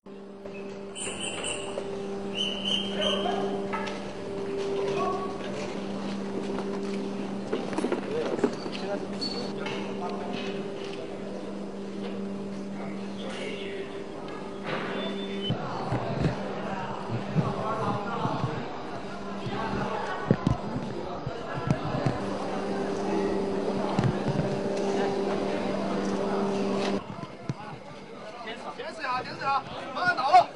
马上到了。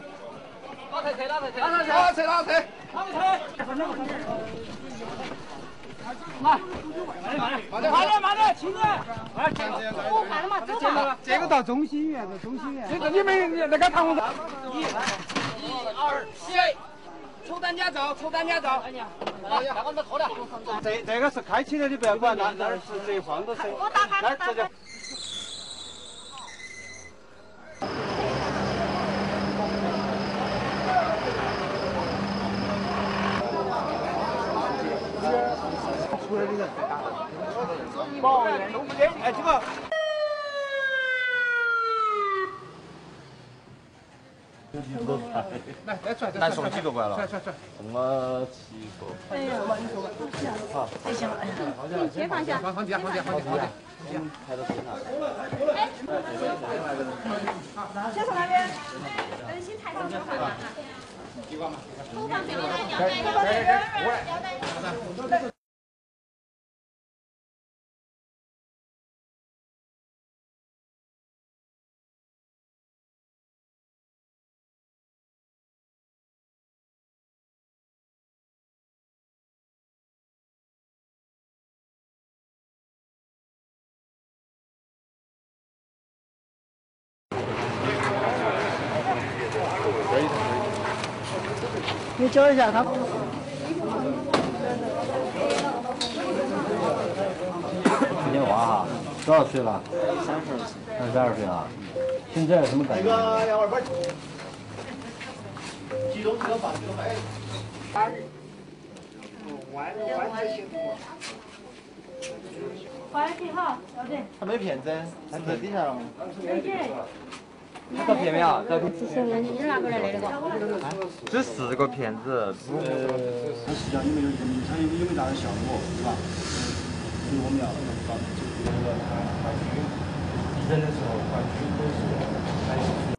拉车，慢点，轻点。我看了嘛，走吧。这个到中心医院，这个你们那个唐红灯。1、2、起，抽担架走。哎呀，来，我们拖了。这个是开启的，你不要管，那儿是直接放着车。我打开，那儿直接。 出来的人，保安都不给，哎，这个。来送几个过来了？送了7个。哎呀，好，哎行了，哎呀，先放下。放地。抬到身上。先从那边，先抬上手上。头放这边，腰带。你教一下他。年华哈，多少岁了？32岁啊。现在有什么感觉？关系好，小姐。他没骗针，他在底下了。没给。他照片没有？照片。这是你拿过来的那个。这是个骗子。它实际上有没有达到效果，是吧？所以我们要搞这个。地震的时候，环区都是。